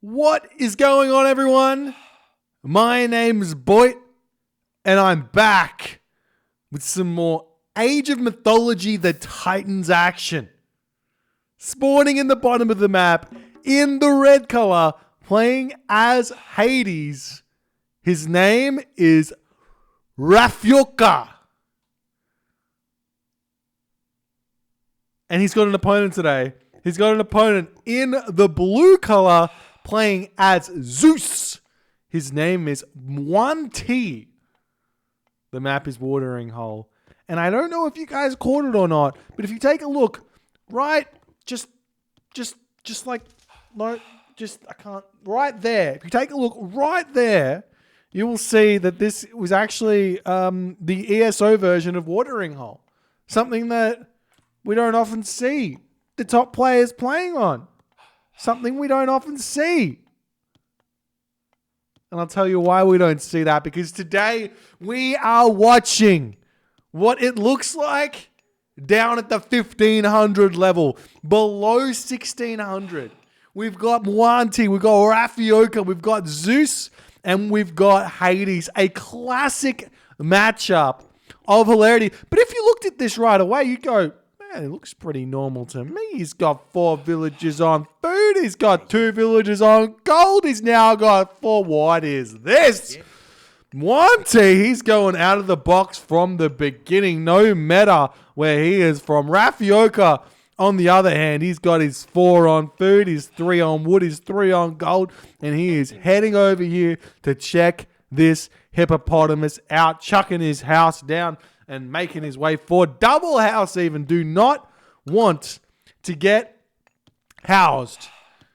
What is going on, everyone? My name's Boit, and I'm back with some more Age of Mythology, the Titans action. Spawning in the bottom of the map, in the red color, playing as Hades. His name is Rafioka. And he's got an opponent today. He's got an opponent in the blue color playing as Zeus. His name is Muantea. The map is Watering Hole. And I don't know if you guys caught it or not, but if you take a look, right, right there. If you take a look right there, you will see that this was actually the ESO version of Watering Hole. Something that we don't often see the top players playing on. Something we don't often see. And I'll tell you why we don't see that. Because today we are watching what it looks like down at the 1500 level. Below 1600. We've got Muantea, we've got Rafioka, we've got Zeus, and we've got Hades. A classic matchup of hilarity. But if you looked at this right away, you go, man, it looks pretty normal to me. He's got 4 villagers on food. He's got 2 villagers on gold. He's now got 4. What is this? Muantea, he's going out of the box from the beginning. No matter where he is from. Rafioka, on the other hand, he's got his 4 on food, his 3 on wood, his 3 on gold. And he is heading over here to check this hippopotamus out, chucking his house down and making his way forward. Double house even. Do not want to get housed.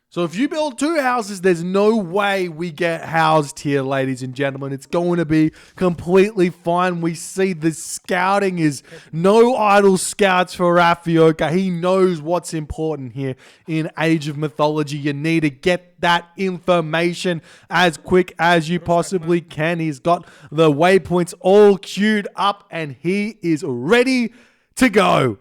So if you build 2 houses, there's no way we get housed here, ladies and gentlemen. It's going to be completely fine. We see the scouting is no idle scouts for Rafioka. He knows what's important here in Age of Mythology. You need to get that information as quick as you possibly can. He's got the waypoints all queued up and he is ready to go.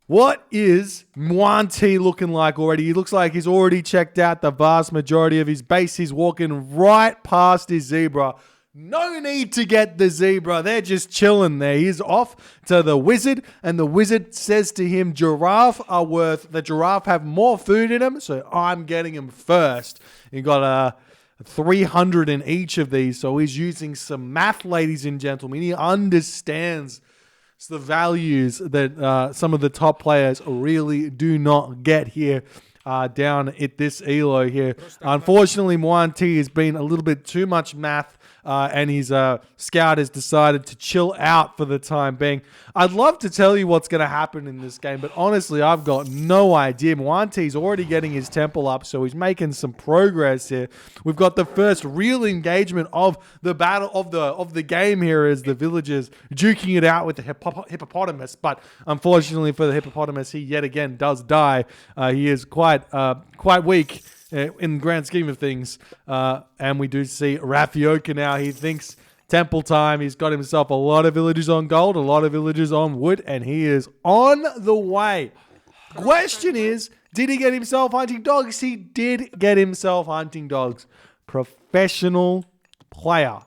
What is Muantea looking like already? He looks like he's already checked out the vast majority of his base. He's walking right past his zebra. No need to get the zebra. They're just chilling there. He's off to the wizard, and the wizard says to him, the giraffe have more food in them, so I'm getting him first. He got 300 in each of these, so he's using some math, ladies and gentlemen. He understands the values that some of the top players really do not get here down at this ELO here. Unfortunately, Muantea has been a little bit too much math and his scout has decided to chill out for the time being. I'd love to tell you what's going to happen in this game, but honestly, I've got no idea. Muantea's already getting his temple up, so he's making some progress here. We've got the first real engagement of the battle of the game here as the villagers duking it out with the hippopotamus, but unfortunately for the hippopotamus, he yet again does die. He is quite weak in the grand scheme of things. And we do see Rafioka now. He thinks temple time. He's got himself a lot of villagers on gold, a lot of villagers on wood, and he is on the way. Question is, did he get himself hunting dogs? He did get himself hunting dogs. Professional player.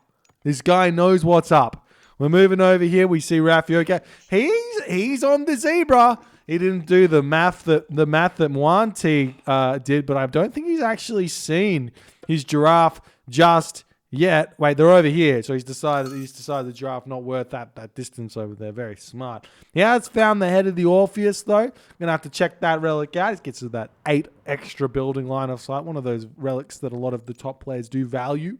This guy knows what's up. We're moving over here. We see Rafioka. He's on the zebra. He didn't do the math that Muantea did, but I don't think he's actually seen his giraffe just yet. Wait, they're over here, so he's decided the giraffe not worth that distance over there. Very smart. He has found the head of the Orpheus, though. Gonna have to check that relic out. It gets to that 8 extra building line of sight. One of those relics that a lot of the top players do value.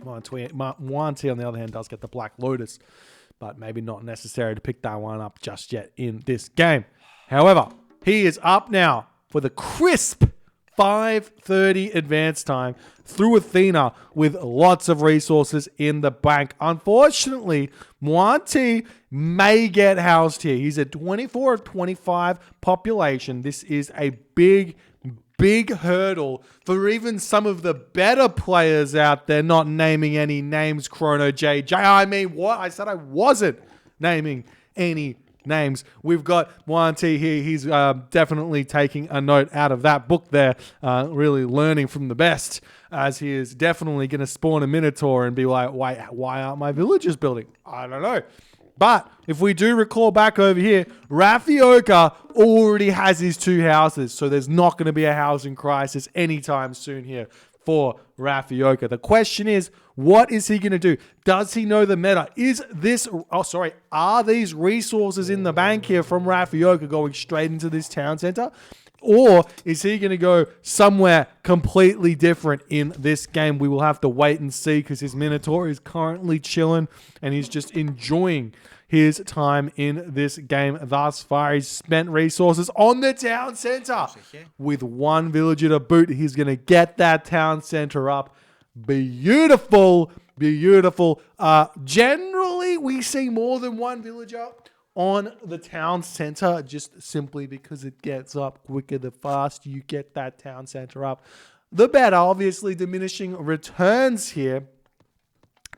Muantea, on the other hand, does get the Black Lotus, but maybe not necessary to pick that one up just yet in this game. However, he is up now for the crisp 5:30 advance time through Athena with lots of resources in the bank. Unfortunately, Muantea may get housed here. He's at 24 of 25 population. This is a big hurdle for even some of the better players out there, not naming any names, Chrono JJ. I mean, what? I said I wasn't naming any names. We've got Muantea here. He's definitely taking a note out of that book there, really learning from the best, as he is definitely going to spawn a Minotaur and be like, why aren't my villagers building? I don't know. But if we do recall back over here, Rafioka already has his 2 houses, so there's not going to be a housing crisis anytime soon here for Rafioka. The question is, what is he going to do? Does he know the meta? Are these resources in the bank here from Rafioka going straight into this town center? Or is he going to go somewhere completely different in this game? We will have to wait and see, because his Minotaur is currently chilling and he's just enjoying his time in this game thus far. He's spent resources on the town center. With 1 villager to boot, he's going to get that town center up. Beautiful, beautiful. Generally, we see more than 1 villager on the town center, just simply because it gets up quicker. The faster you get that town center up, the better. Obviously, diminishing returns here,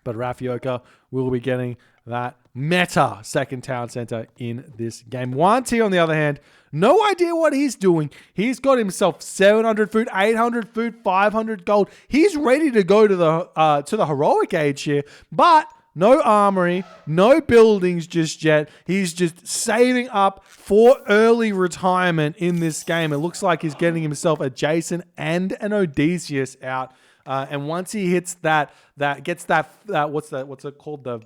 but Rafioka will be getting that meta second town center in this game. Muantea, on the other hand, no idea what he's doing. He's got himself 700 food, 800 food, 500 gold. He's ready to go to the heroic age here, but no armory, no buildings just yet. He's just saving up for early retirement in this game. It looks like he's getting himself a Jason and an Odysseus out. And once he hits gets that what's it called? The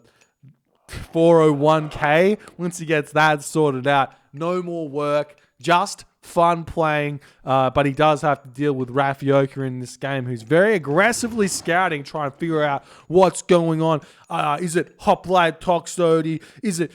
401k. Once he gets that sorted out, no more work, just fun playing, but he does have to deal with Rafioka in this game, who's very aggressively scouting, trying to figure out what's going on. Is it Hoplite Toxody? Is it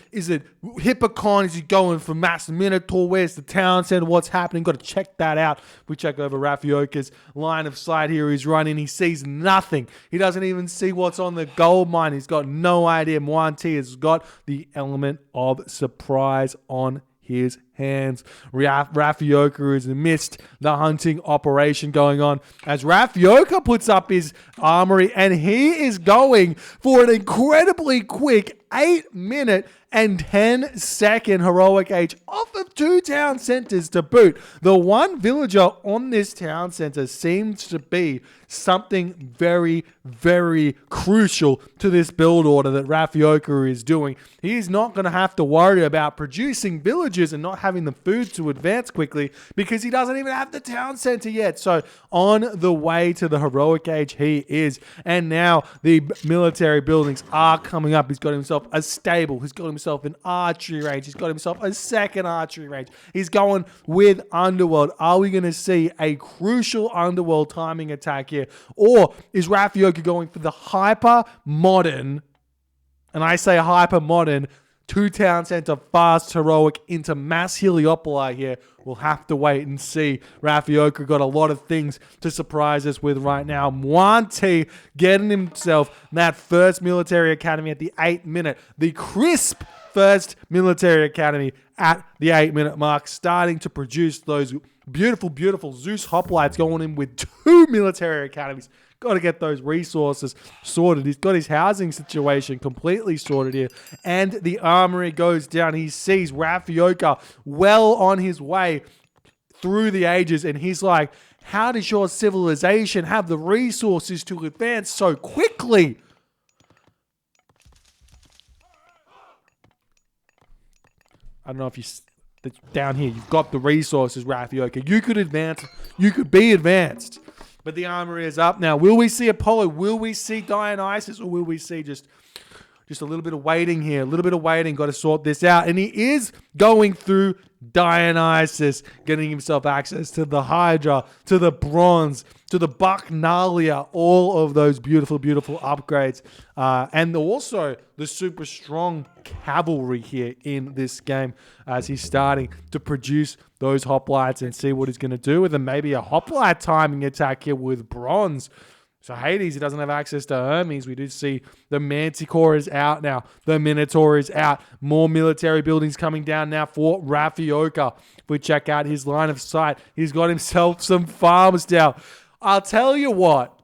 Hippocon? Is he going for Mass Minotaur? Where's the town center? What's happening? Got to check that out. We check over Rafioka's line of sight here. He's running. He sees nothing. He doesn't even see what's on the gold mine. He's got no idea. Muantea has got the element of surprise on his hands. Rafioka is amidst the hunting operation going on as Rafioka puts up his armory, and he is going for an incredibly quick 8-minute and 10-second heroic age off of 2 town centers to boot. The 1 villager on this town center seems to be something very, very crucial to this build order that Rafioka is doing. He's not going to have to worry about producing villagers and not having the food to advance quickly, because he doesn't even have the town center yet. So on the way to the heroic age he is. And now the military buildings are coming up. He's got himself a stable. He's got himself an archery range. He's got himself a second archery range. He's going with Underworld. Are we going to see a crucial Underworld timing attack here? Or is Rafioka going for the hyper modern, and I say hyper modern, 2 town center fast heroic into mass Heliopoli here? We'll have to wait and see. Rafioka got a lot of things to surprise us with right now. Muantea getting himself that first military academy at the 8-minute. The crisp first military academy at the 8-minute mark, starting to produce those beautiful, beautiful Zeus hoplites, going in with 2 military academies. Got to get those resources sorted. He's got his housing situation completely sorted here. And the armory goes down. He sees Rafioka well on his way through the ages. And he's like, how does your civilization have the resources to advance so quickly? I don't know if you... Down here, you've got the resources, Rafioka. You could advance. You could be advanced. But the armory is up now. Will we see Apollo? Will we see Dionysus? Or will we see just a little bit of waiting here? A little bit of waiting. Got to sort this out. And he is going through Dionysus, getting himself access to the Hydra, to the Bronze, to the Bacchanalia, all of those beautiful, beautiful upgrades. And also the super strong cavalry here in this game as he's starting to produce those hoplites and see what he's going to do with them. Maybe a hoplite timing attack here with Bronze. So Hades, he doesn't have access to Hermes. We do see the Manticore is out now. The Minotaur is out. More military buildings coming down now for Rafioka. If we check out his line of sight, he's got himself some farms down. I'll tell you what.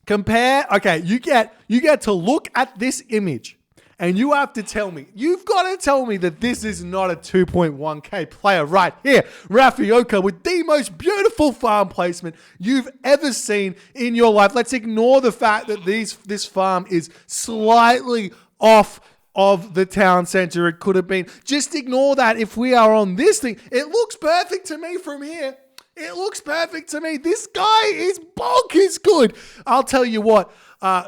You get to look at this image And you have to tell me, you've got to tell me that this is not a 2.1k player right here. Rafioka with the most beautiful farm placement you've ever seen in your life. Let's ignore the fact that this farm is slightly off of the town center. It could have been. Just ignore that. If we are on this thing, it looks perfect to me from here. It looks perfect to me. This guy is bonkers good. I'll tell you what.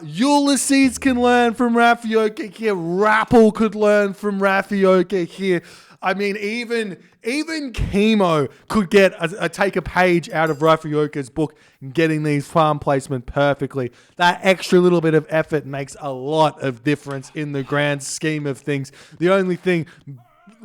Ulysses can learn from Rafioka here. Rappel could learn from Rafioka here. I mean, even Chemo could get take a page out of Rafioka's book, getting these farm placement perfectly. That extra little bit of effort makes a lot of difference in the grand scheme of things. The only thing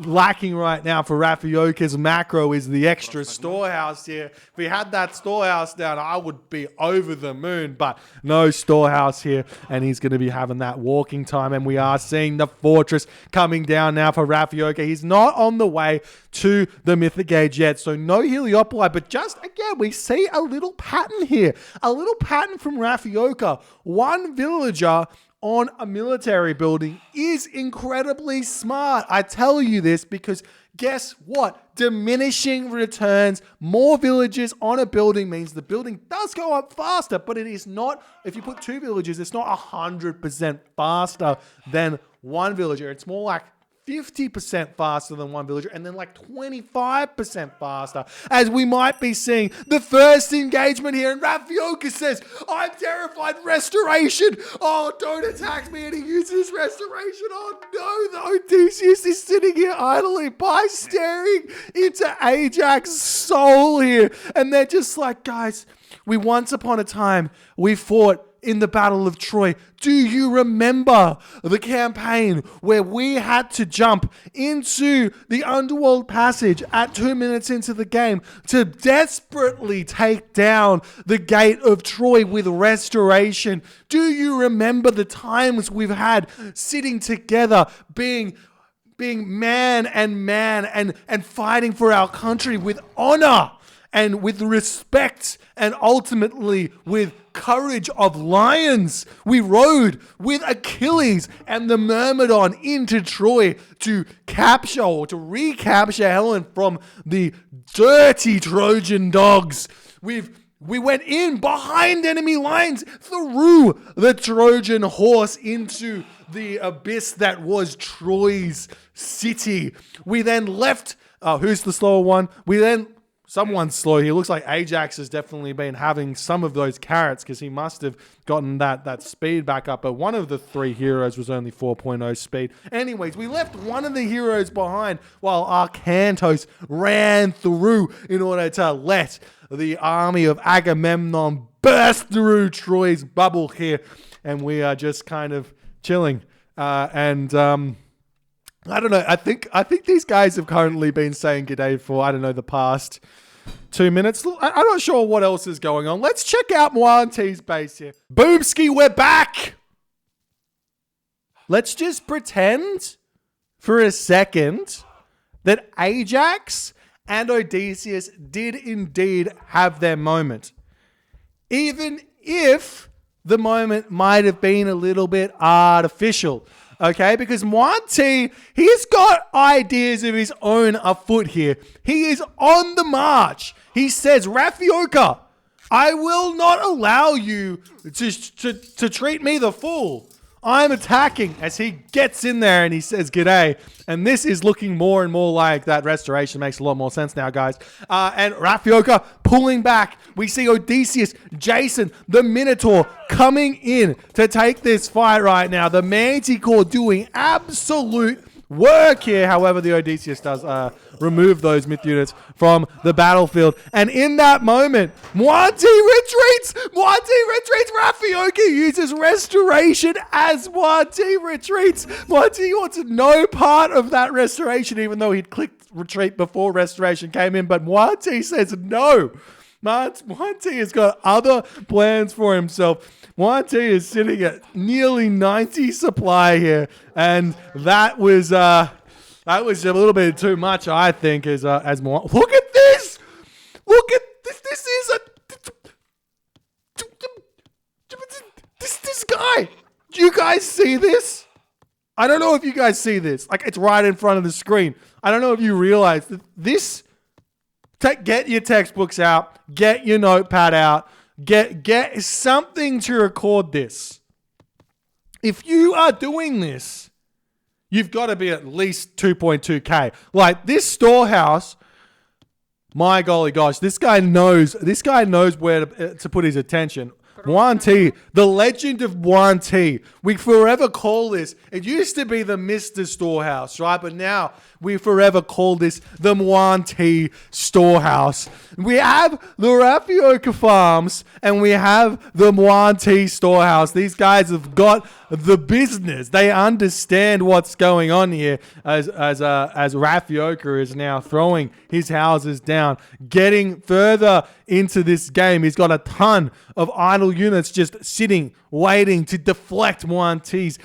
lacking right now for Rafioka's macro is the extra storehouse here. If we had that storehouse down, I would be over the moon, but no storehouse here, and he's going to be having that walking time, and we are seeing the fortress coming down now for Rafioka. He's not on the way to the Mythic Age yet, so no Heliopoli, but just, again, we see a little pattern here, a little pattern from Rafioka. One villager on a military building is incredibly smart. I tell you this because guess what? Diminishing returns. More villagers on a building means the building does go up faster, but it is not, if you put 2 villagers, it's not 100% faster than one villager. It's more like 50% faster than one villager, and then like 25% faster, as we might be seeing the first engagement here. And Rafioka says, I'm terrified, restoration. Oh, don't attack me. And he uses restoration. Oh no, the Odysseus is sitting here idly by staring into Ajax's soul here. And they're just like, guys, once upon a time, we fought in the Battle of Troy. Do you remember the campaign where we had to jump into the underworld passage at 2 minutes into the game to desperately take down the gate of Troy with restoration? Do you remember the times we've had sitting together being man and fighting for our country with honor and with respect and ultimately with courage of lions? We rode with Achilles and the Myrmidon into Troy to capture or to recapture Helen from the dirty Trojan dogs. We went in behind enemy lines, through the Trojan horse into the abyss that was Troy's city. We then left. Who's the slower one? Someone's slow here. Looks like Ajax has definitely been having some of those carrots because he must have gotten that speed back up. But one of the 3 heroes was only 4.0 speed. Anyways, we left one of the heroes behind while Arcantos ran through in order to let the army of Agamemnon burst through Troy's bubble here. And we are just kind of chilling. I don't know. I think these guys have currently been saying g'day for, I don't know, the past 2 minutes. I'm not sure what else is going on. Let's check out Muantea's base here. Boomski, we're back. Let's just pretend for a second that Ajax and Odysseus did indeed have their moment. Even if the moment might have been a little bit artificial. Okay, because Muantea, he's got ideas of his own afoot here. He is on the march. He says, Rafioka, I will not allow you to treat me the fool. I'm attacking, as he gets in there and he says, g'day. And this is looking more and more like that restoration. Makes a lot more sense now, guys. And Rafioka pulling back. We see Odysseus, Jason, the Minotaur coming in to take this fight right now. The Manticore doing absolute work here. However, the Odysseus does remove those myth units from the battlefield. And in that moment, Muantea retreats. Rafioka uses restoration as Muantea retreats. Muantea wants no part of that restoration, even though he'd clicked retreat before restoration came in. But Muantea says no. Muantea has got other plans for himself. Muantea is sitting at nearly 90 supply here, and that was a little bit too much, I think. As more, look at this! Look at this! This is this guy. Do you guys see this? I don't know if you guys see this. Like, it's right in front of the screen. I don't know if you realize that this... Get your textbooks out. Get your notepad out. Get something to record this. If you are doing this, you've got to be at least 2.2K. Like, this storehouse... My golly gosh, this guy knows where to put his attention. Muantea, the legend of Muantea. We forever call this, it used to be the Mr. Storehouse, right? But now we forever call this the Muantea Storehouse. We have the Rafioka Farms and we have the Muantea Storehouse. These guys have got the business. They understand what's going on here as Rafioka is now throwing his houses down, getting further into this game. He's got a ton of idle units just sitting, waiting to deflect Muantea's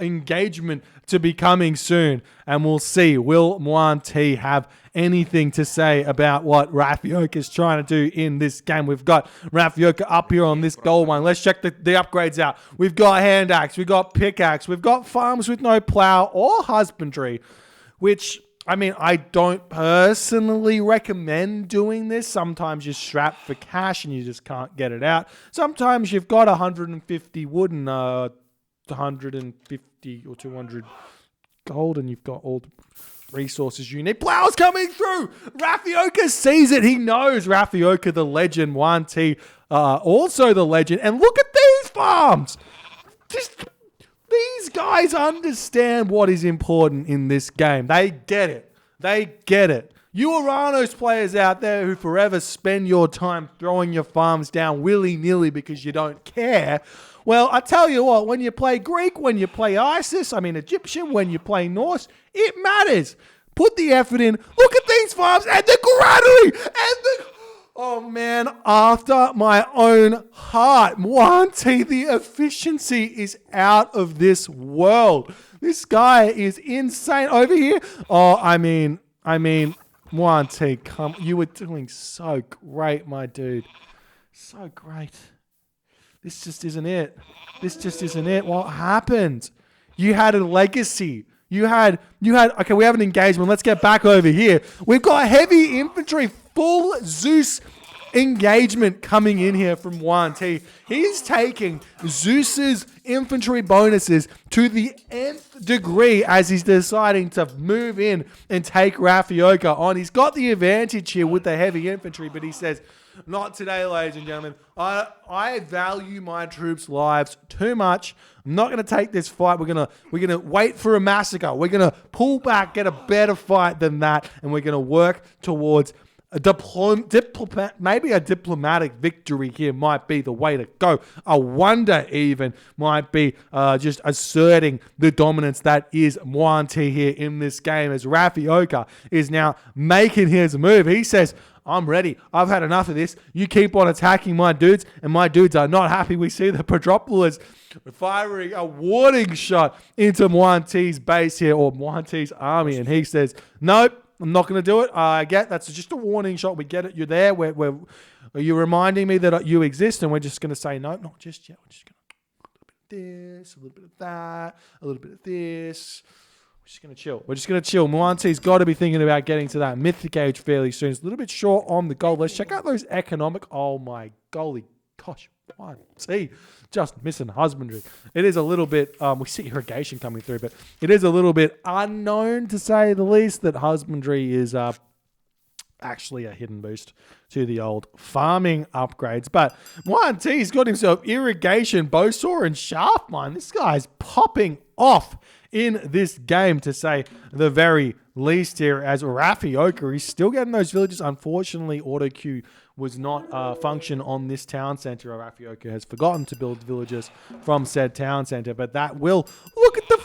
engagement to be coming soon. And we'll see, will Muantea have anything to say about what Rafioka is trying to do in this game? We've got Rafioka up here on this gold one. Let's check the upgrades out. We've got hand axe, we've got pickaxe, we've got farms with no plow or husbandry, which... I mean, I don't personally recommend doing this. Sometimes you're strapped for cash and you just can't get it out. Sometimes you've got 150 wood and 150 or 200 gold and you've got all the resources you need. Plow's coming through! Rafioka sees it. He knows Rafioka, the legend, Muantea, also the legend. And look at these farms! These guys understand what is important in this game. They get it. They get it. You Oranos players out there who forever spend your time throwing your farms down willy-nilly because you don't care. Well, I tell you what, when you play Greek, when you play Egyptian, when you play Norse, it matters. Put the effort in. Look at these farms and the granary and the... Oh man, after my own heart. Muantea, the efficiency is out of this world. This guy is insane over here. Oh, I mean, Muantea, you were doing so great, my dude. So great. This just isn't it. This just isn't it. What happened? You had a legacy. Okay, we have an engagement. Let's get back over here. We've got heavy infantry, full Zeus engagement coming in here from Muantea. He's taking Zeus's infantry bonuses to the nth degree as he's deciding to move in and take Rafioka on. He's got the advantage here with the heavy infantry, but he says, not today, ladies and gentlemen. I value my troops' lives too much. I'm not going to take this fight. We're gonna wait for a massacre. We're gonna pull back, get a better fight than that, and we're gonna work towards maybe a diplomatic victory here might be the way to go. A wonder even might be just asserting the dominance that is Muantea here in this game as Rafioka is now making his move. He says, I'm ready. I've had enough of this. You keep on attacking my dudes, and my dudes are not happy. We see the Pedropolis firing a warning shot into Muantea's base here, or Muantea's army, and he says, nope, I'm not going to do it. I get that's just a warning shot. We get it. You're there. You're reminding me that you exist, and we're just going to say, nope, not just yet. We're just going to a little bit of this, a little bit of that, a little bit of this. We're just going to chill. We're just going to chill. Muantea's got to be thinking about getting to that Mythic age fairly soon. It's a little bit short on the gold. Let's check out those economic. Oh my golly gosh. Muantea just missing husbandry. It is a little bit, we see irrigation coming through, but it is a little bit unknown to say the least that husbandry is actually a hidden boost to the old farming upgrades. But Muantea's got himself irrigation, bow saw, and shaft mine. This guy's popping off in this game, to say the very least here, as Rafioka is still getting those villages. Unfortunately, auto queue was not function on this town center. Rafioka has forgotten to build villages from said town center, but that will look at the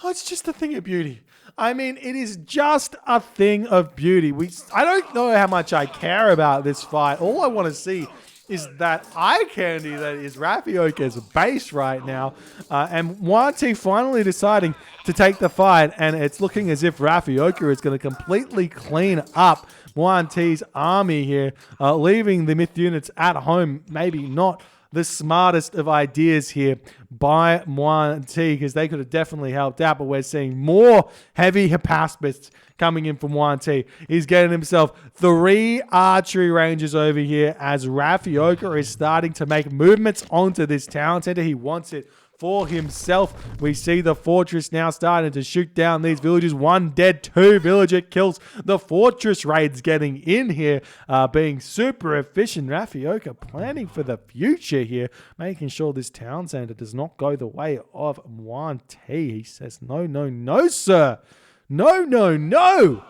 it's just a thing of beauty. I mean, it is just a thing of beauty. I don't know how much I care about this fight. All I want to see is that eye candy that is Rafioka's base right now. And Muantea finally deciding to take the fight, and it's looking as if Rafioka is going to completely clean up Muantea's army here, leaving the myth units at home, maybe not the smartest of ideas here by Muantea, because they could have definitely helped out, but we're seeing more heavy Hypaspists coming in from Muantea. He's getting himself 3 archery ranges over here as Rafioka is starting to make movements onto this town center. He wants it for himself. We see the fortress now starting to shoot down these villagers. 1 dead, 2 villager kills. The fortress raids getting in here, being super efficient. Rafioka planning for the future here, making sure this town center does not go the way of Muantea. He says, no, no, no, sir. No, no, no.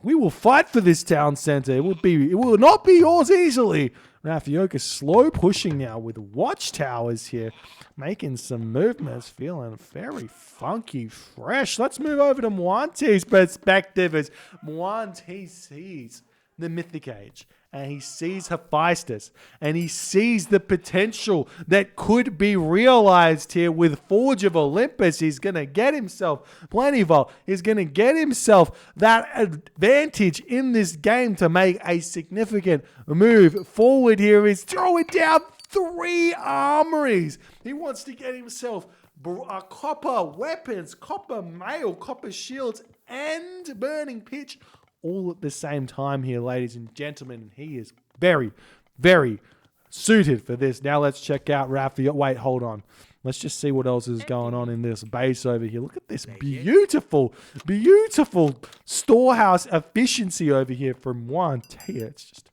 We will fight for this town center. It will not be yours easily. Rafioka slow pushing now with watchtowers here, making some movements, feeling very funky, fresh. Let's move over to Muantea's perspective as Muantea sees the Mythic Age, and he sees Hephaestus, and he sees the potential that could be realized here with Forge of Olympus. He's going to get himself Plenival. He's going to get himself that advantage in this game to make a significant move forward here. He's throwing down 3 armories. He wants to get himself copper weapons, copper mail, copper shields, and burning pitch all at the same time here, ladies and gentlemen. He is very, very suited for this. Now let's check out Rafioka. Wait, hold on. Let's just see what else is going on in this base over here. Look at this beautiful, beautiful storehouse efficiency over here from Muantea. It's just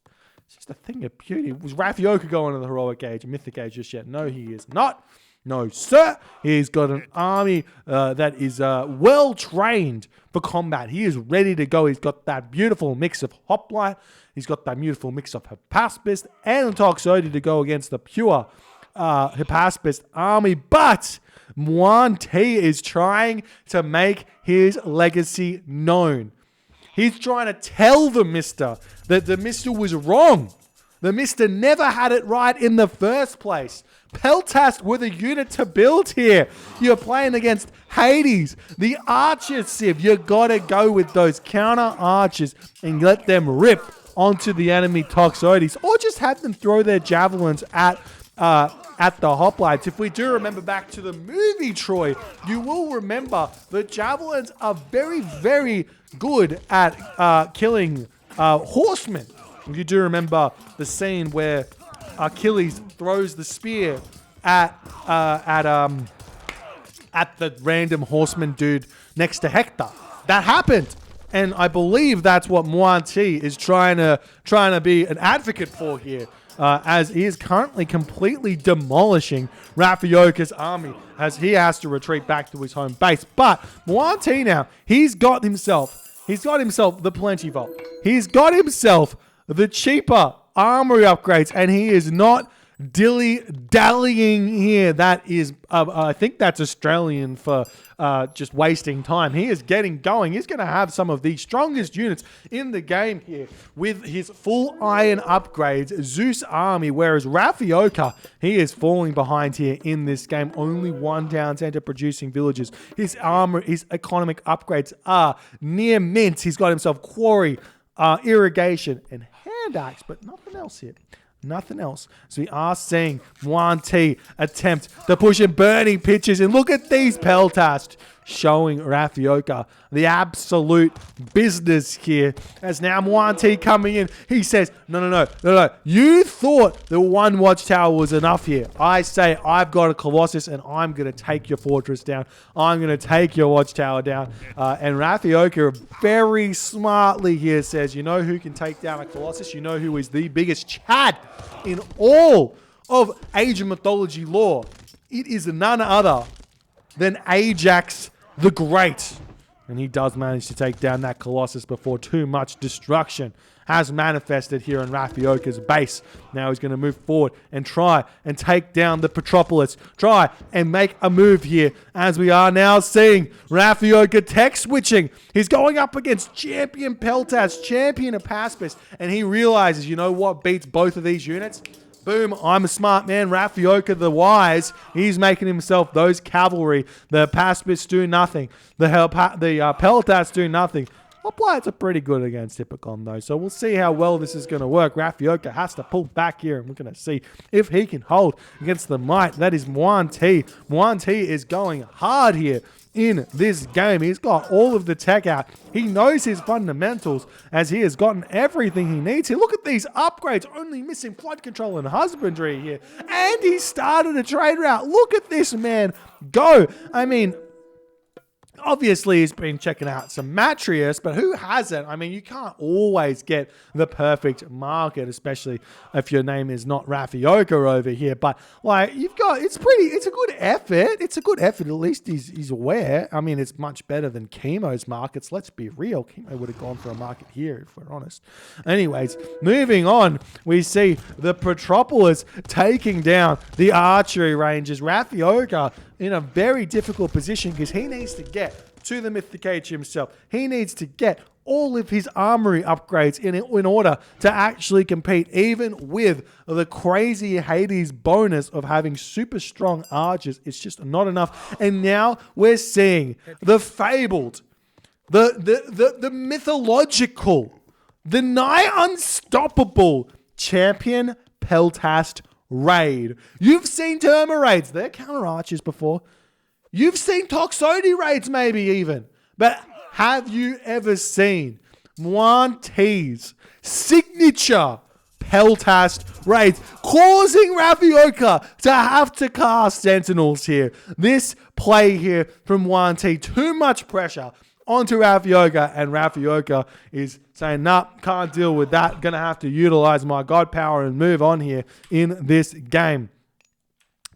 a thing of beauty. Was Rafioka going to the heroic age, mythic age just yet? No, he is not. No, sir. He's got an army that is well trained for combat. He is ready to go. He's got that beautiful mix of hoplite. He's got that beautiful mix of Hypaspist and Toxotes to go against the pure Hypaspist army. But Muantea is trying to make his legacy known. He's trying to tell the Mister that the Mister was wrong. The Mister never had it right in the first place. Peltast were the unit to build here. You're playing against Hades, the archer civ. You gotta go with those counter archers and let them rip onto the enemy Toxotes, or just have them throw their javelins at the hoplites. If we do remember back to the movie Troy, you will remember the javelins are very, very good at killing horsemen. If you do remember the scene where Achilles throws the spear at the random horseman dude next to Hector. That happened, and I believe that's what Muantea is trying to be an advocate for here, as he is currently completely demolishing Rafioka's army as he has to retreat back to his home base. But Muantea now, he's got himself the Plenty Vault. He's got himself the cheaper armory upgrades, and he is not dilly-dallying here. That is, I think that's Australian for just wasting time. He is getting going. He's going to have some of the strongest units in the game here with his full iron upgrades, Zeus army, whereas Rafioka, he is falling behind here in this game. Only 1 town center producing villages. His armor, his economic upgrades are near mint. He's got himself quarry, irrigation, and hand axe, but nothing else here. Nothing else. So we are seeing Muantea attempt to push in burning pitches, and look at these Peltast showing Rafioka the absolute business here. As now Muantea coming in, he says, no. You thought the 1 watchtower was enough here. I say I've got a Colossus, and I'm going to take your fortress down. I'm going to take your watchtower down. And Rafioka very smartly here says, you know who can take down a Colossus? You know who is the biggest Chad in all of Age of Mythology lore? It is none other than Ajax the Great. And he does manage to take down that Colossus before too much destruction has manifested here in Rafioka's base. Now he's going to move forward and try and take down the Petropolis. Try and make a move here, as we are now seeing Rafioka tech switching. He's going up against champion Peltast, champion Hypaspist, and he realizes, you know what beats both of these units? Boom, I'm a smart man. Rafioka the wise, he's making himself those cavalry. The Hypaspists do nothing. The Peltast do nothing. Hoplites are pretty good against Hippocon though, so we'll see how well this is going to work. Rafioka has to pull back here, and we're going to see if he can hold against the might. That is Muantea. Muantea is going hard here in this game. He's got all of the tech out. He knows his fundamentals as he has gotten everything he needs here. Look at these upgrades, only missing flood control and husbandry here. And he started a trade route. Look at this man go. I mean, obviously, he's been checking out some Matrius, but who hasn't? I mean, you can't always get the perfect market, especially if your name is not Rafioka over here. But like, it's a good effort. It's a good effort. At least he's aware. I mean, it's much better than Chemo's markets. Let's be real. Chemo would have gone for a market here, if we're honest. Anyways, moving on, we see the Petropolis taking down the archery ranges. Rafioka in a very difficult position because he needs to get to the Mythic Age himself. He needs to get all of his armory upgrades in order to actually compete, even with the crazy Hades bonus of having super strong archers. It's just not enough. And now we're seeing the fabled, the mythological, the nigh unstoppable champion Peltast raid. You've seen Terma raids. They're counter archers before. You've seen Toxotes raids maybe even. But have you ever seen Muantea's signature Peltast raids, causing Rafioka to have to cast Sentinels here? This play here from Muantea, too much pressure onto Rafioka, and Rafioka is saying, nah, can't deal with that. Gonna have to utilize my god power and move on here in this game.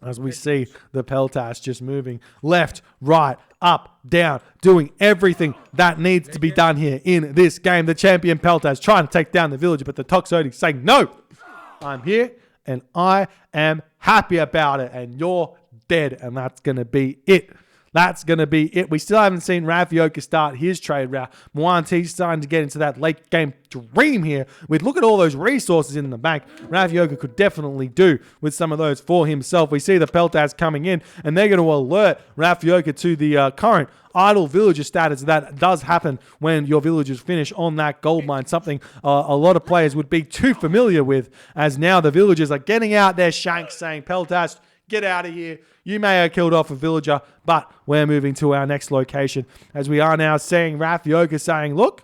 As we see the Peltast just moving left, right, up, down, doing everything that needs to be done here in this game. The champion Peltast trying to take down the villager, but the Toxotes saying, no, I'm here and I am happy about it, and you're dead, and that's gonna be it. That's going to be it. We still haven't seen Rafioka start his trade route. Muantea's starting to get into that late game dream here. Look at all those resources in the bank. Rafioka could definitely do with some of those for himself. We see the Peltast coming in, and they're going to alert Rafioka to the current idle villager status that does happen when your villagers finish on that gold mine. Something a lot of players would be too familiar with, as now the villagers are getting out their shanks saying, Peltast, get out of here. You may have killed off a villager, but we're moving to our next location, as we are now seeing Rafioka saying, look,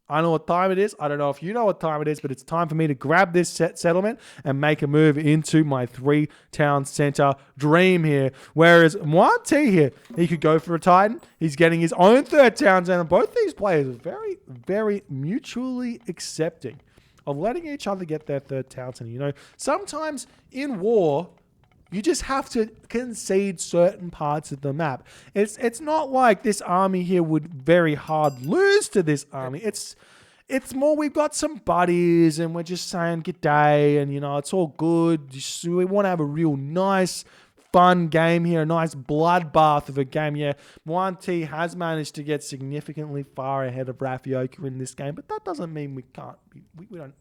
I know what time it is. I don't know if you know what time it is, but it's time for me to grab this settlement and make a move into my 3-town center dream here. Whereas Muantea here, he could go for a Titan. He's getting his own 3rd town center. Both these players are very, very mutually accepting of letting each other get their 3rd town center. You know, sometimes in war, you just have to concede certain parts of the map. It's not like this army here would very hard lose to this army. It's more we've got some buddies and we're just saying g'day, and you know, it's all good. We want to have a real nice, fun game here, a nice bloodbath of a game. Yeah, Muantea has managed to get significantly far ahead of Rafioka in this game, but that doesn't mean we can't be, we don't,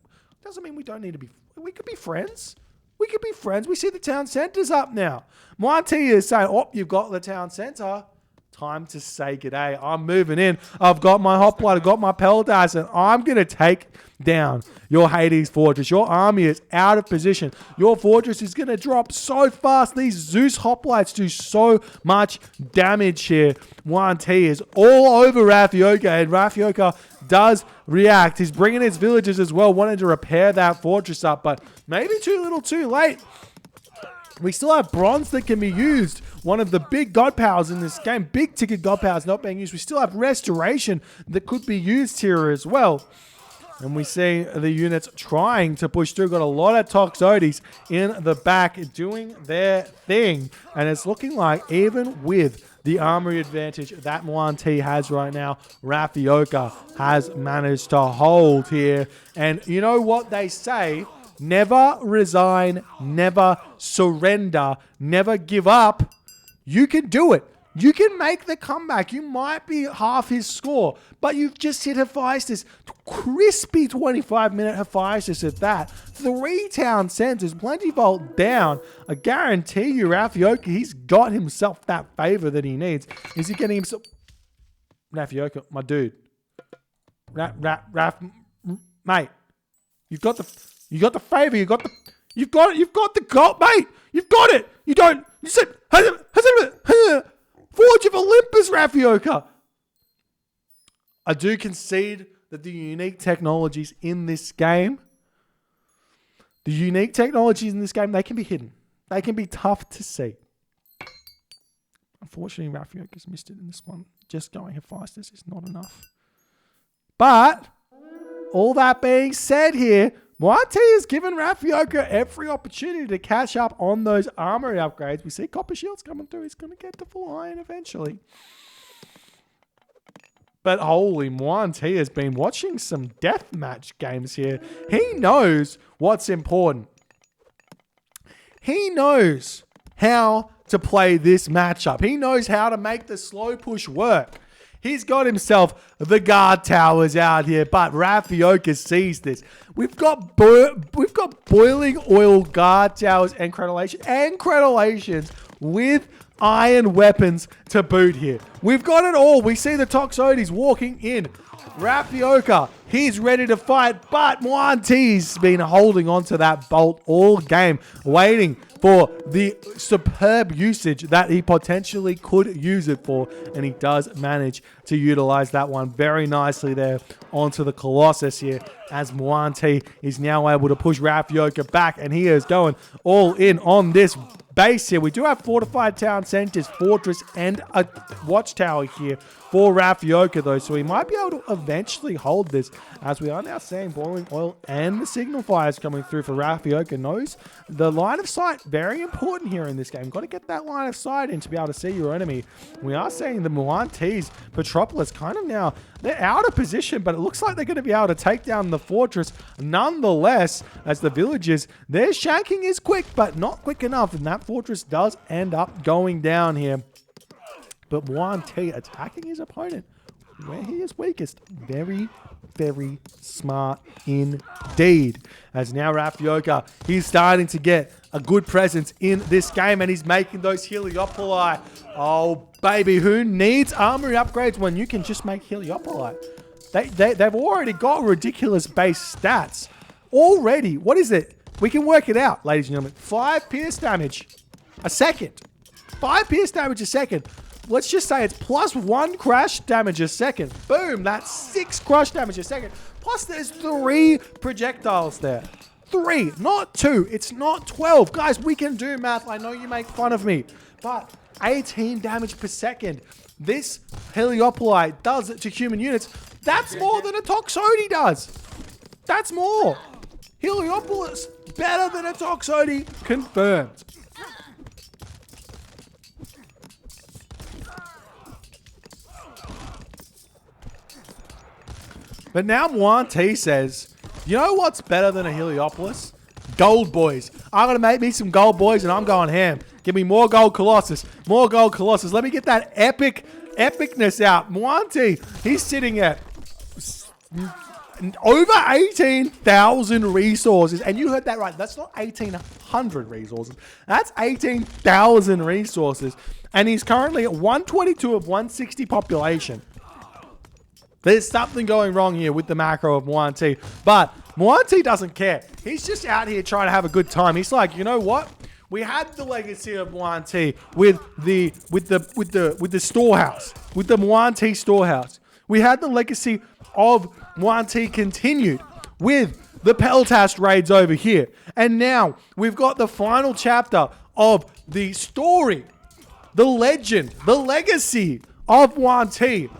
doesn't mean we don't need to be, we could be friends. We could be friends. We see the town center's up now. Muantea is saying, oh, you've got the town center. Time to say g'day. I'm moving in. I've got my hoplite. I've got my Peltast, and I'm going to take down your Hades fortress. Your army is out of position. Your fortress is going to drop so fast. These Zeus hoplites do so much damage here. Muantea is all over Rafioka, and Rafioka does react. He's bringing his villagers as well, wanting to repair that fortress up, but maybe too little too late. We still have bronze that can be used. One of the big god powers in this game, big ticket god powers not being used. We still have restoration that could be used here as well. And we see the units trying to push through. Got a lot of Toxotes in the back doing their thing. And it's looking like even with the armory advantage that Muantea has right now, Rafioka has managed to hold here. And you know what they say? Never resign, never surrender, never give up. You can do it. You can make the comeback. You might be half his score, but you've just hit Hephaestus. Crispy 25-minute Hephaestus at that. 3 town centers, plenty volt down. I guarantee you, Rafioka, he's got himself that favor that he needs. Is he getting himself... Rafioka, my dude. Raf, mate. You've got the favor. You've got the gold, mate. You've got it. You don't. You said Forge of Olympus, Rafioka. I do concede that the unique technologies in this game, they can be hidden. They can be tough to see. Unfortunately, Rafioka's missed it in this one. Just going Hephaestus is not enough. But all that being said here, Muantea has given Rafioka every opportunity to catch up on those armory upgrades. We see Copper Shields coming through. He's going to get to full iron eventually. But holy, Muantea has been watching some deathmatch games here. He knows what's important. He knows how to play this matchup. He knows how to make the slow push work. He's got himself the guard towers out here, but Rafioka sees this. We've got boiling oil guard towers and crenellations with iron weapons to boot here. We've got it all. We see the Toxotes walking in. Rafioka, he's ready to fight, but Muantea's been holding on to that bolt all game, waiting for the superb usage that he potentially could use it for, and he does manage to utilize that one very nicely there onto the Colossus here, as Muantea is now able to push Rafioka back, and he is going all in on this base here. We do have fortified town centers, fortress, and a watchtower here for Rafioka though, so he might be able to eventually hold this, as we are now seeing boiling oil and the signal fires coming through for Rafioka. Knows the line of sight, very important here in this game. Got to get that line of sight in to be able to see your enemy. We are seeing the Muantea's Petropolis kind of now, they're out of position, but it looks like they're going to be able to take down the fortress nonetheless, as the villagers, their shanking is quick, but not quick enough, and that fortress does end up going down here. But Muantea attacking his opponent where he is weakest. Very, very smart indeed. As now Rafioka, he's starting to get a good presence in this game, and he's making those Heliopoli. Oh, baby, who needs armory upgrades when you can just make Heliopoli? They've already got ridiculous base stats. Already, what is it? We can work it out, ladies and gentlemen. 5 pierce damage a second. 5 pierce damage a second. Let's just say it's plus 1 crash damage a second. Boom, that's 6 crush damage a second. Plus there's 3 projectiles there. 3, not 2. It's not 12. Guys, we can do math. I know you make fun of me, but 18 damage per second. This Heliopoli does it to human units. That's more than a Toxote does. That's more. Heliopolis, better than a Toxote, confirmed. But now Muantea says, you know what's better than a Heliopolis? Gold boys. I'm going to make me some gold boys and I'm going ham. Give me more gold Colossus. More gold Colossus. Let me get that epicness out. Muantea, he's sitting at over 18,000 resources. And you heard that right. That's not 1,800 resources. That's 18,000 resources. And he's currently at 122 of 160 population. There's something going wrong here with the macro of Muantea, but Muantea doesn't care. He's just out here trying to have a good time. He's like, you know what? We had the legacy of Muantea with the storehouse, with the Muantea storehouse. We had the legacy of Muantea continued with the Peltast raids over here, and now we've got the final chapter of the story, the legend, the legacy of Muantea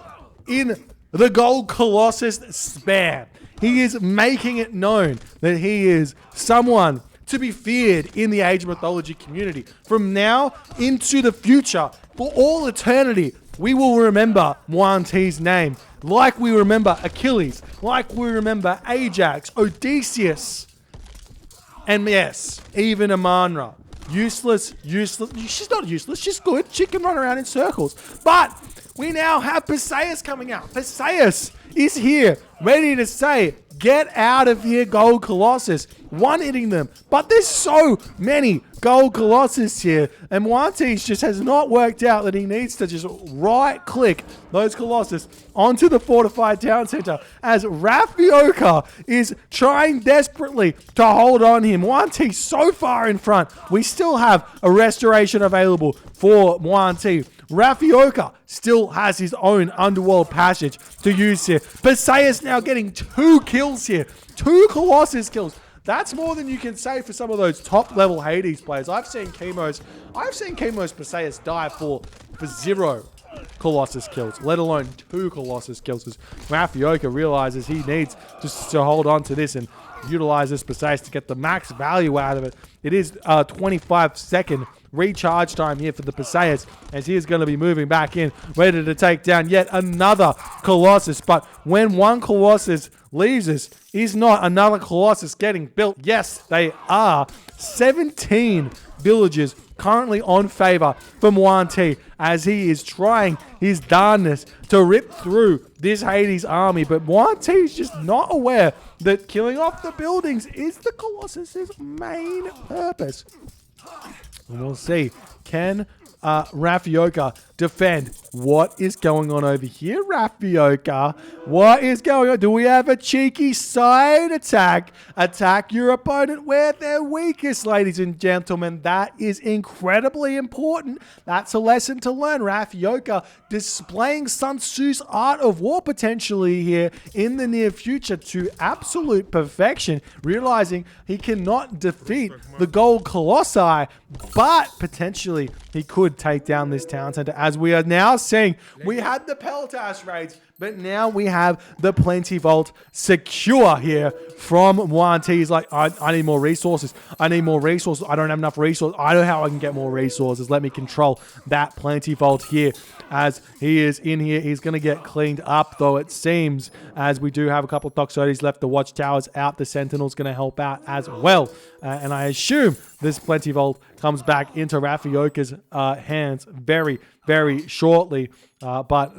in the Gold Colossus spam. He is making it known that he is someone to be feared in the Age of Mythology community. From now into the future, for all eternity, we will remember Muantea's name, like we remember Achilles, like we remember Ajax, Odysseus, and yes, even Amanra. Useless. She's not useless. She's good. She can run around in circles. But we now have Perseus coming out. Perseus is here, ready to say, Get out of here, Gold Colossus. One hitting them. But there's so many Gold Colossus here. And Muantea just has not worked out that he needs to just right-click those Colossus onto the fortified town center as Rafioka is trying desperately to hold on here. Muantea so far in front. We still have a restoration available for Muantea. Rafioka still has his own underworld passage to use here. Perseus now getting 2 kills here. 2 Colossus kills. That's more than you can say for some of those top level Hades players. I've seen Chemo's Perseus die for 0 Colossus kills, let alone 2 Colossus kills. Because Rafioka realizes he needs to hold on to this and utilize this Perseus to get the max value out of it. It is a 25-second recharge time here for the Perseus, as he is going to be moving back in, ready to take down yet another Colossus. But when one Colossus leaves us, is not another Colossus getting built? Yes, they are. 17 villages currently on favor for Muantea, as he is trying his darndest to rip through this Hades army. But Muantea is just not aware that killing off the buildings is the Colossus's main purpose. And we'll see. Can Rafioka defend? What is going on over here, Rafioka? What is going on? Do we have a cheeky side attack? Attack your opponent where they're weakest, ladies and gentlemen. That is incredibly important. That's a lesson to learn. Rafioka displaying Sun Tzu's art of war potentially here in the near future to absolute perfection, realizing he cannot defeat the Gold Colossi, but potentially he could take down this town center, as we are now seeing. We had the Peltas raids, but now we have the Plenty Vault secure here from Muantea. He's like, I need more resources. I need more resources. I don't have enough resources. I know how I can get more resources. Let me control that Plenty Vault here. As he is in here, he's going to get cleaned up, though, it seems, as we do have a couple of Toxotes left. The Watchtower's out. The Sentinel's going to help out as well. And I assume this Plenty Vault comes back into Rafioka's hands very, very shortly. But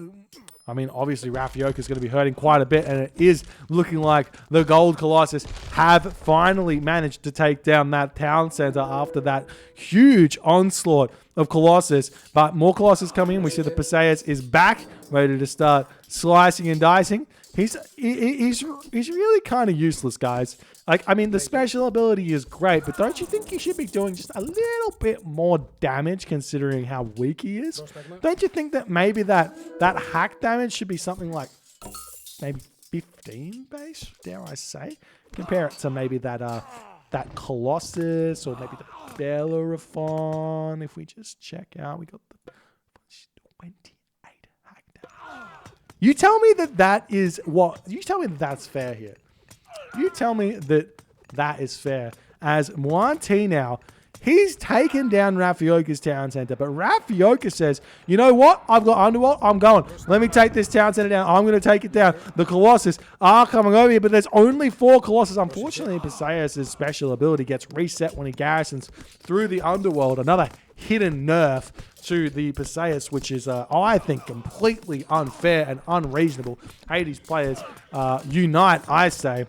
I mean, obviously, Rafioka is going to be hurting quite a bit, and it is looking like the Gold Colossus have finally managed to take down that town center after that huge onslaught of Colossus. But more Colossus coming in. We see the Perseus is back, ready to start slicing and dicing. He's really kind of useless, guys. Like, I mean, the special ability is great, but don't you think he should be doing just a little bit more damage considering how weak he is? Don't you think that maybe that hack damage should be something like maybe 15 base, dare I say? Compare it to maybe that Colossus or maybe the Bellerophon. If we just check out, we got the 28 hack damage. You tell me that is what? You tell me that that's fair here. You tell me that is fair. As Muantea now, he's taken down Rafioka's town center, but Rafioka says, you know what? I've got Underworld. I'm going. Let me take this town center down. I'm going to take it down. The Colossus are coming over here, but there's only 4 Colossus. Unfortunately, Perseus' special ability gets reset when he garrisons through the Underworld. Another hidden nerf to the Perseus, which is, I think, completely unfair and unreasonable. Hades players unite, I say.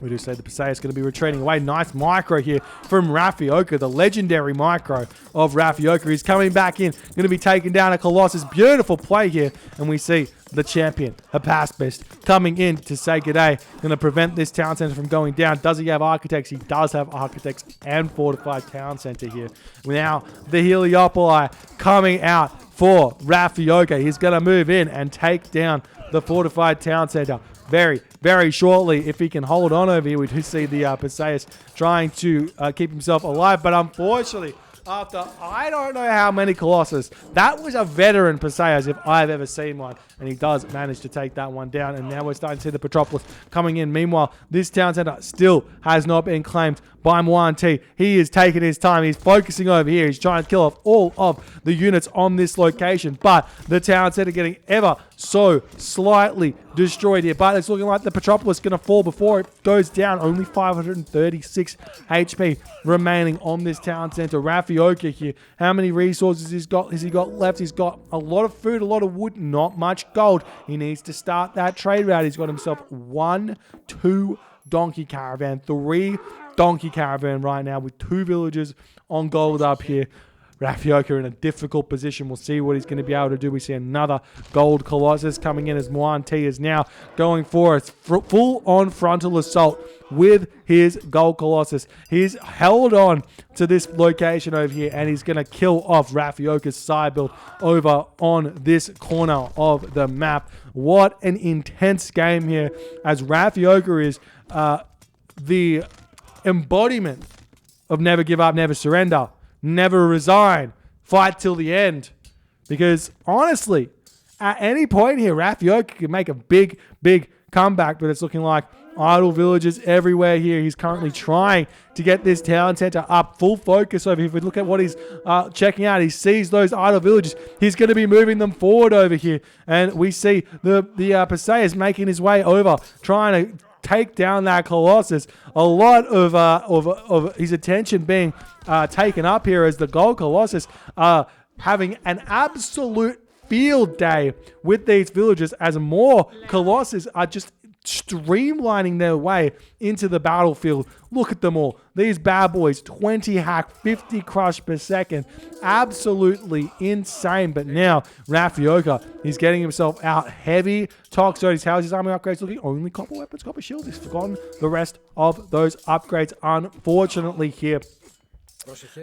We do say the Perseus is going to be retreating away. Nice micro here from Rafioka, the legendary micro of Rafioka. He's coming back in, going to be taking down a Colossus. Beautiful play here, and we see the champion, Hypaspis, coming in to say good day. Going to prevent this town center from going down. Does he have architects? He does have architects and fortified town center here. Now, the Heliopoli coming out for Rafioka. He's going to move in and take down the fortified town center very, very shortly. If he can hold on over here, we do see the Perseus trying to keep himself alive. But unfortunately, after I don't know how many Colossus, that was a veteran Perseus if I've ever seen one. And he does manage to take that one down. And now we're starting to see the Petropolis coming in. Meanwhile, this town center still has not been claimed by Muantea. He is taking his time. He's focusing over here. He's trying to kill off all of the units on this location. But the town center getting ever so slightly destroyed here. But it's looking like the Petropolis going to fall before it goes down. Only 536 HP remaining on this town center. Rafioka here. How many resources has he got left? He's got a lot of food, a lot of wood, not much gold. He needs to start that trade route. He's got himself 2 donkey caravan, 3 donkey caravan right now with 2 villagers on gold up here. Rafioka in a difficult position. We'll see what he's going to be able to do. We see another gold Colossus coming in as Muantea is now going for a full-on frontal assault with his gold Colossus. He's held on to this location over here, and he's going to kill off Rafioka's side build over on this corner of the map. What an intense game here, as Rafioka is the embodiment of never give up, never surrender. Never resign. Fight till the end. Because honestly, at any point here, Rafioka could make a big, big comeback. But it's looking like idle villages everywhere here. He's currently trying to get this town center up. Full focus over here. If we look at what he's checking out, he sees those idle villages. He's going to be moving them forward over here. And we see the Perseus making his way over, trying to take down that Colossus. A lot of his attention being taken up here as the gold Colossus having an absolute field day with these villagers, as more Colossus are just streamlining their way into the battlefield. Look at them all. These bad boys, 20 hack, 50 crush per second. Absolutely insane. But now Rafioka is getting himself out heavy. Toxotes, how's his army upgrades looking? Only copper weapons, copper shields. He's forgotten the rest of those upgrades, unfortunately, here,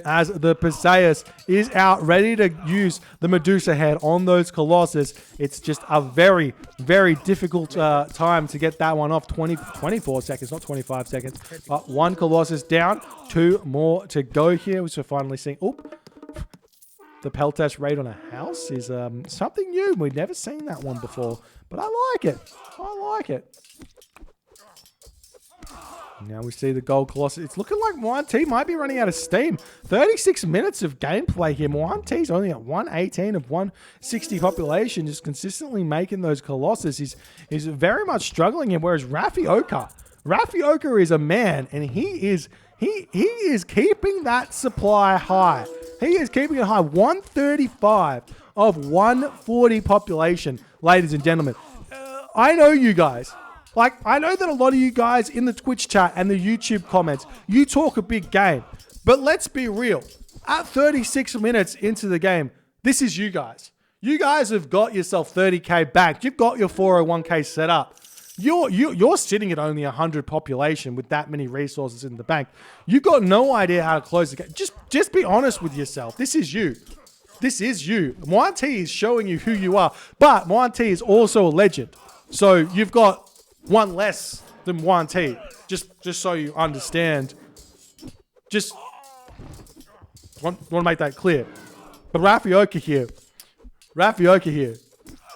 as the Perseus is out ready to use the Medusa head on those Colossus. It's just a very, very difficult time to get that one off. 24 seconds, not 25 seconds. But 1 Colossus down, 2 more to go here, which we're finally seeing. Oop. The Peltash raid on a house is something new. We've never seen that one before, but I like it. I like it. Now we see the gold Colossus. It's looking like Muantea might be running out of steam. 36 minutes of gameplay here. Muantea's only at 118 of 160 population, just consistently making those Colossus. He's very much struggling here, whereas Rafioka is a man, and he is keeping that supply high. He is keeping it high. 135 of 140 population, ladies and gentlemen. I know you guys. Like, I know that a lot of you guys in the Twitch chat and the YouTube comments, you talk a big game. But let's be real. At 36 minutes into the game, this is you guys. You guys have got yourself 30k back. You've got your 401k set up. You're sitting at only 100 population with that many resources in the bank. You've got no idea how to close the game. Just be honest with yourself. This is you. This is you. Muantea is showing you who you are. But Muantea is also a legend. So you've got one less than Muantea, just so you understand. Just want to make that clear. But Rafioka here,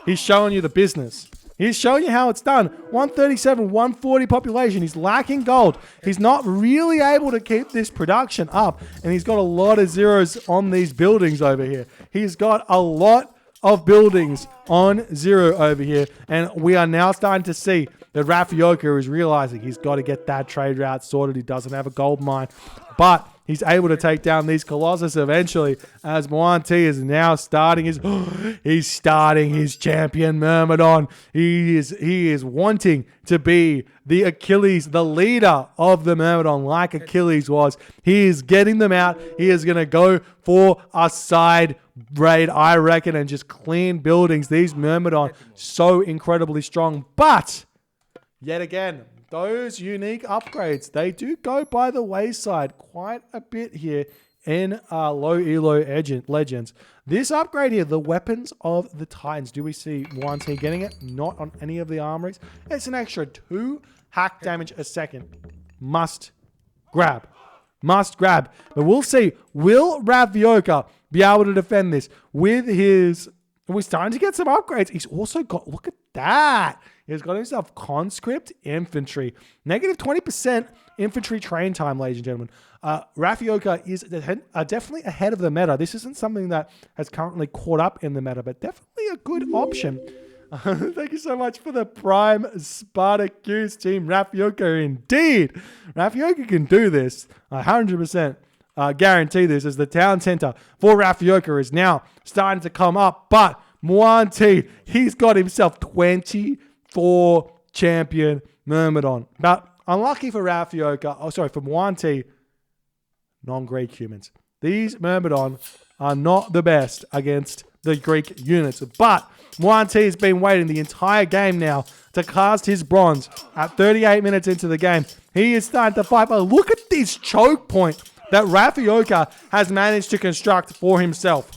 he's showing you the business. He's showing you how it's done. 137, 140 population. He's lacking gold. He's not really able to keep this production up, and he's got a lot of zeros on these buildings over here. He's got a lot of buildings on 0 over here, and we are now starting to see that Rafioka is realizing he's got to get that trade route sorted. He doesn't have a gold mine, but he's able to take down these Colossus eventually, as Muantea is now starting his champion Myrmidon. He is wanting to be the Achilles, the leader of the Myrmidon, like Achilles was. He is getting them out. He is going to go for a side raid, I reckon, and just clean buildings. These Myrmidon, so incredibly strong. But yet again, those unique upgrades, they do go by the wayside quite a bit here in low elo legends. This upgrade here, the weapons of the Titans. Do we see Muantea getting it? Not on any of the armories. It's an extra 2 hack damage a second. Must grab. But we'll see. Will Rafioka be able to defend this with his... We're starting to get some upgrades. He's also got... Look at that. He's got himself conscript infantry. Negative 20% infantry train time, ladies and gentlemen. Rafioka is definitely ahead of the meta. This isn't something that has currently caught up in the meta, but definitely a good option Thank you so much for the Prime Spartacus team. Rafioka, indeed. Rafioka can do this. 100% guarantee this, as the town center for Rafioka is now starting to come up. But Muantea, he's got himself 24 champion Myrmidon. But unlucky for Rafioka, for Muantea, non-Greek humans. These Myrmidon are not the best against the Greek units. But Muantea has been waiting the entire game now to cast his bronze. At 38 minutes into the game, he is starting to fight. But look at this choke point that Rafioka has managed to construct for himself.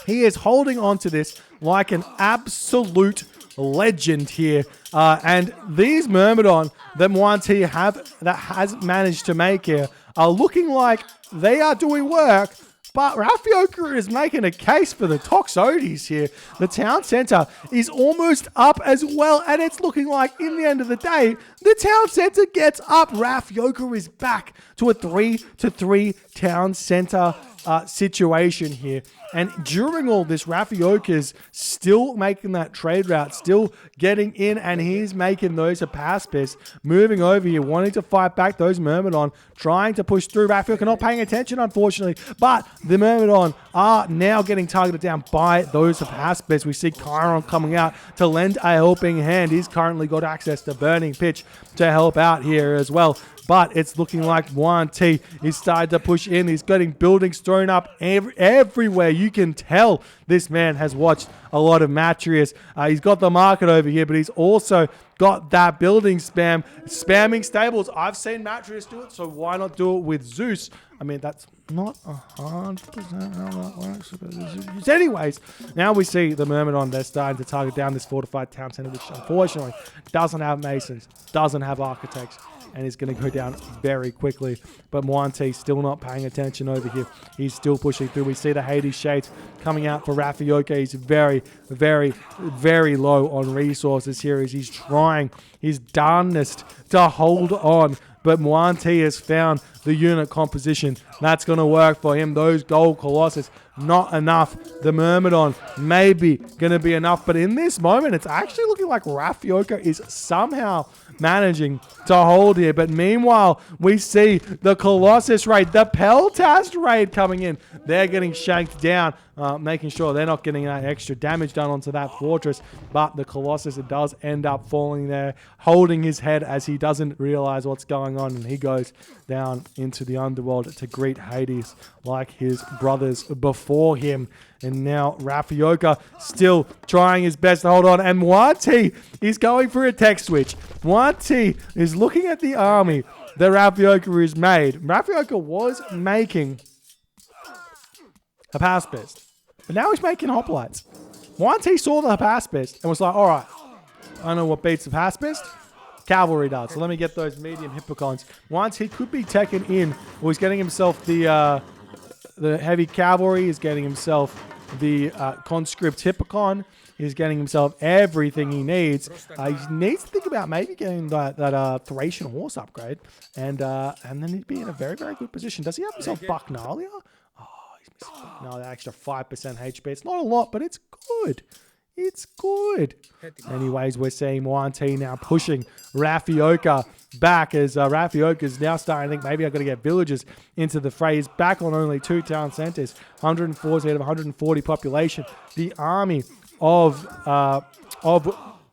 He is holding on to this like an absolute legend here. And these Myrmidon that Muantea has managed to make here are looking like they are doing work. But Rafioka is making a case for the Toxotes here. The town center is almost up as well. And it's looking like, in the end of the day, the town center gets up. Rafioka is back to a 3-3 town center situation here. And during all this, Rafioka's still making that trade route, still getting in, and he's making those Hapaspis, moving over here, wanting to fight back those Myrmidon, trying to push through. Rafioka not paying attention, unfortunately, but the Myrmidon are now getting targeted down by those Hapaspis. We see Chiron coming out to lend a helping hand. He's currently got access to Burning Pitch to help out here as well. But it's looking like Muantea is starting to push in. He's getting buildings thrown up everywhere. You can tell this man has watched a lot of Matrius. He's got the market over here, but he's also got that building spamming stables. I've seen Matrius do it, so why not do it with Zeus? I mean, that's not 100% how that works. Anyways, now we see the Myrmidon. They're starting to target down this fortified town center, which unfortunately doesn't have masons, doesn't have architects, and is going to go down very quickly. But Muantea still not paying attention over here. He's still pushing through. We see the Hades Shades coming out for Rafioka. He's very, very, very low on resources here as he's trying his darnest to hold on. But Muantea has found the unit composition that's going to work for him. Those gold Colossus, not enough. The Myrmidon maybe going to be enough. But in this moment, it's actually looking like Rafioka is somehow managing to hold here. But meanwhile, we see the Colossus raid, the Peltast raid coming in. They're getting shanked down, making sure they're not getting that extra damage done onto that fortress. But the Colossus, it does end up falling there, holding his head as he doesn't realize what's going on. And he goes down into the underworld to greet Hades like his brothers before him. And now Rafioka still trying his best to hold on. And Muantea is going for a tech switch. Muantea is looking at the army that Rafioka has made. Rafioka was making Hapaspis, but now he's making hoplites. Muantea saw the Hapaspis and was like, all right, I know what beats Hapaspis. Cavalry does. So let me get those medium hippocons. Once he could be taken in, or he's getting himself the heavy cavalry, he's getting himself the conscript hippocon, he's getting himself everything he needs. He needs to think about maybe getting that Thracian horse upgrade, and then he'd be in a very, very good position. Does he have himself Bacnalia? Oh, he's missing Bacnalia, that extra 5% HP. It's not a lot, but it's good. It's good. Anyways, we're seeing Muantea now pushing Rafioka back as Rafioka is now starting to think maybe I've got to get villagers into the fray. He's back on only 2 town centers, 140 out of 140 population. The army of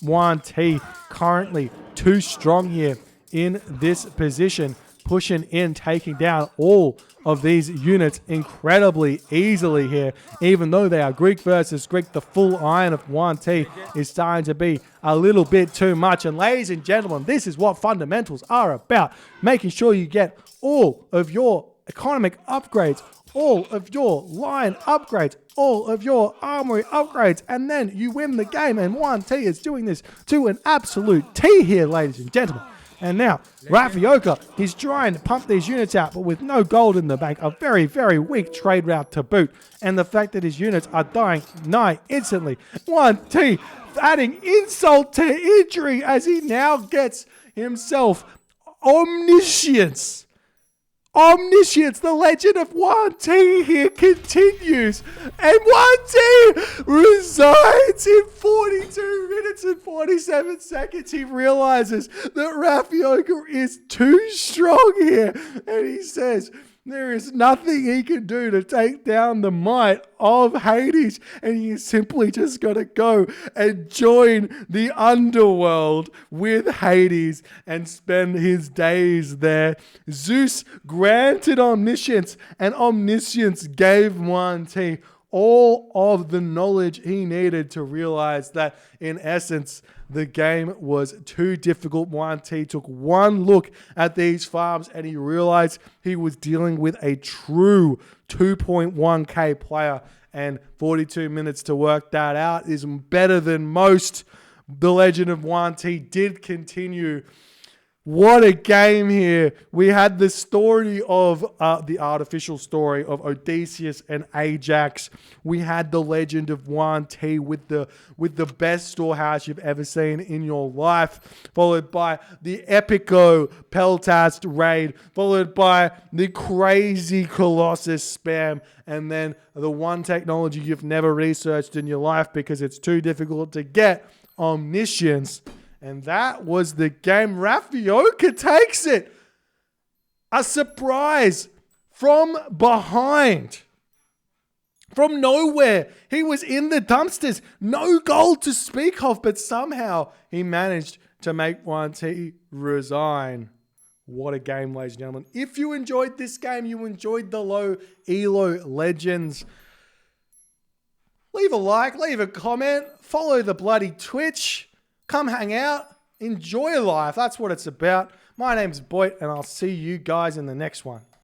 Muantea currently too strong here in this position, pushing in, taking down all of these units incredibly easily here. Even though they are Greek versus Greek, the full iron of Muantea is starting to be a little bit too much. And ladies and gentlemen, this is what fundamentals are about. Making sure you get all of your economic upgrades, all of your line upgrades, all of your armory upgrades, and then you win the game. And Muantea is doing this to an absolute T here, ladies and gentlemen. And now, Rafioka is trying to pump these units out, but with no gold in the bank, a very, very weak trade route to boot. And the fact that his units are dying nigh instantly. Muantea adding insult to injury as he now gets himself omniscience. Omniscience, the legend of Muantea here continues. And Muantea resigns in 42 minutes and 47 seconds. He realizes that Rafioka is too strong here. And he says, there is nothing he can do to take down the might of Hades, and he's simply just got to go and join the underworld with Hades and spend his days there. Zeus granted omniscience, and omniscience gave Muantea all of the knowledge he needed to realize that, in essence, the game was too difficult. Muantea took one look at these farms and he realized he was dealing with a true 2.1k player, and 42 minutes to work that out is better than most. The legend of Muantea did continue. What a game here. We had the story of the artificial story of Odysseus and Ajax. We had the legend of Muantea with the best storehouse you've ever seen in your life, followed by the epico Peltast raid, followed by the crazy Colossus spam, and then the one technology you've never researched in your life because it's too difficult to get, omniscience. And that was the game. Rafioka takes it. A surprise from behind. From nowhere. He was in the dumpsters. No goal to speak of, but somehow he managed to make Muantea resign. What a game, ladies and gentlemen. If you enjoyed this game, you enjoyed the low elo legends, leave a like, leave a comment, follow the bloody Twitch. Come hang out, enjoy life. That's what it's about. My name's Boit, and I'll see you guys in the next one.